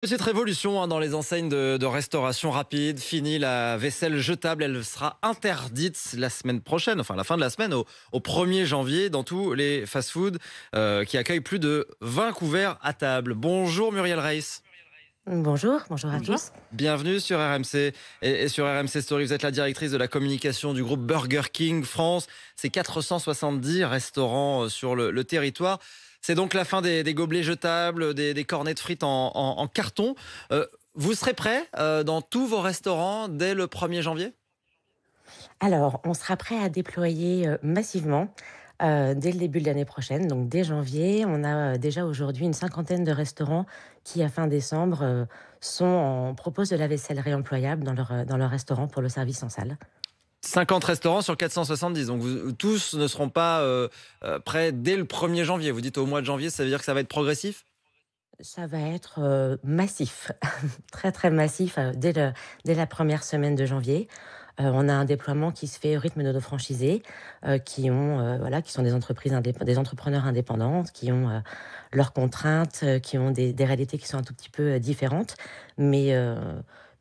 Cette révolution dans les enseignes de restauration rapide. Fini la vaisselle jetable. Elle sera interdite la semaine prochaine, enfin la fin de la semaine, au 1er janvier, dans tous les fast-foods qui accueillent plus de 20 couverts à table. Bonjour Muriel Reiss. Bonjour, bonjour à Bonjour. tous. Bienvenue sur RMC et sur RMC Story. Vous êtes la directrice de la communication du groupe Burger King France. C'est 470 restaurants sur le territoire. C'est donc la fin des gobelets jetables, des cornets de frites en carton. Vous serez prêts dans tous vos restaurants dès le 1er janvier? Alors, on sera prêt à déployer massivement dès le début de l'année prochaine, donc dès janvier. On a déjà aujourd'hui une cinquantaine de restaurants qui, à fin décembre, proposent de la vaisselle réemployable dans leur restaurant pour le service en salle. 50 restaurants sur 470. Donc tous ne seront pas prêts dès le 1er janvier. Vous dites au mois de janvier, ça veut dire que ça va être progressif? Ça va être massif, très très massif dès la première semaine de janvier. On a un déploiement qui se fait au rythme de nos franchisés, qui sont des entreprises des entrepreneurs indépendants, qui ont leurs contraintes, qui ont des réalités qui sont un tout petit peu différentes, mais, euh,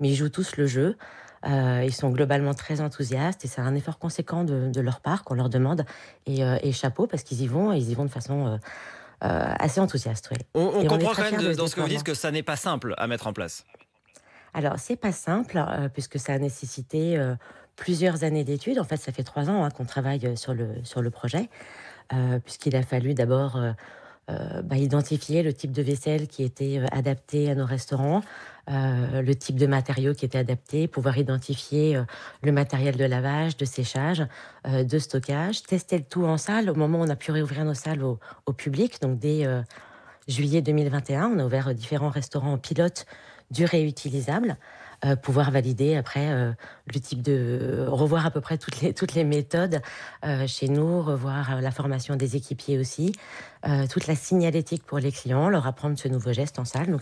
mais ils jouent tous le jeu. Ils sont globalement très enthousiastes et c'est un effort conséquent de leur part qu'on leur demande. Et chapeau parce qu'ils y vont, et ils y vont de façon assez enthousiaste, oui. On Et on est comprend très quand même fiers de ce dans ce que vous dites déploiement. que ça n'est pas simple à mettre en place. Alors, c'est pas simple, puisque ça a nécessité, plusieurs années d'études. En fait, ça fait 3 ans, qu'on travaille, sur le projet, puisqu'il a fallu d'abord, identifier le type de vaisselle qui était, adapté à nos restaurants, le type de matériaux qui était adapté, pouvoir identifier, le matériel de lavage, de séchage, de stockage, tester le tout en salle au moment où on a pu réouvrir nos salles au public, donc dès, juillet 2021. On a ouvert différents restaurants en pilote du réutilisable, pouvoir valider après le type de revoir à peu près toutes les méthodes chez nous, revoir la formation des équipiers aussi, toute la signalétique pour les clients, leur apprendre ce nouveau geste en salle. Donc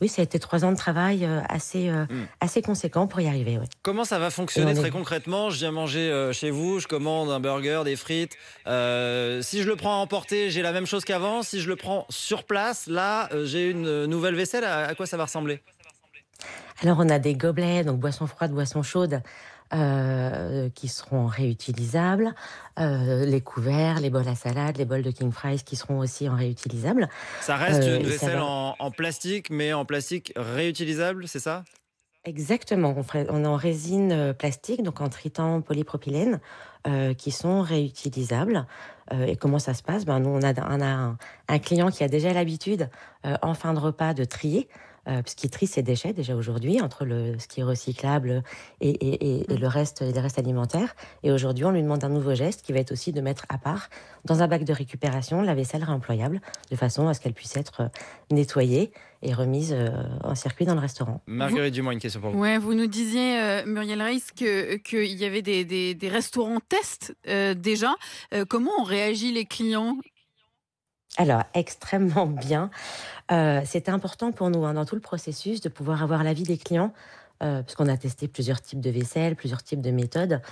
oui, ça a été 3 ans de travail Hmm. assez conséquent pour y arriver, ouais. Comment ça va Et fonctionner on très est concrètement? Je viens manger chez vous, je commande un burger, des frites. Si je le prends à emporter, j'ai la même chose qu'avant. Si je le prends sur place, là, j'ai une nouvelle vaisselle. À quoi ça va ressembler? Alors on a des gobelets, donc boissons froides, boissons chaudes, qui seront réutilisables, les couverts, les bols à salade, les bols de king fries qui seront aussi en réutilisable, Ça reste une et ça vaisselle va en plastique, mais en plastique réutilisable, c'est ça? exactement, on est en résine, plastique, donc en tritan polypropylène, qui sont réutilisables, et comment ça se passe? Ben, nous, on a un client qui a déjà l'habitude, en fin de repas, de trier, puisqu'il trie ses déchets déjà aujourd'hui entre ce qui est recyclable et Mmh. les restes alimentaires. Et aujourd'hui, on lui demande un nouveau geste qui va être aussi de mettre à part, dans un bac de récupération, la vaisselle réemployable, de façon à ce qu'elle puisse être, nettoyée et remise, en circuit dans le restaurant. Vous Marguerite Dumont, une question pour vous. ouais, vous nous disiez, Muriel Reiss, qu'il y avait des restaurants test, déjà. Comment ont réagi les clients? Alors, extrêmement bien. C'était important pour nous, dans tout le processus, de pouvoir avoir l'avis des clients, puisqu'on a testé plusieurs types de vaisselle, plusieurs types de méthodes.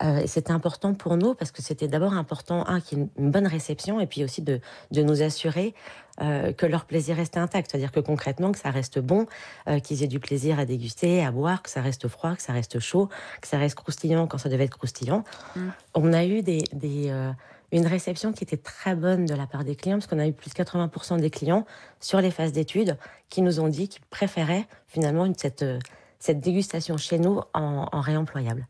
Et c'était important pour nous parce que c'était d'abord important, qu'il y ait une bonne réception, et puis aussi de nous assurer, que leur plaisir restait intact. C'est-à-dire que concrètement, que ça reste bon, qu'ils aient du plaisir à déguster, à boire, que ça reste froid, que ça reste chaud, que ça reste croustillant quand ça devait être croustillant. Mmh. On a eu une réception qui était très bonne de la part des clients, parce qu'on a eu plus de 80% des clients sur les phases d'études qui nous ont dit qu'ils préféraient finalement cette dégustation chez nous en réemployable.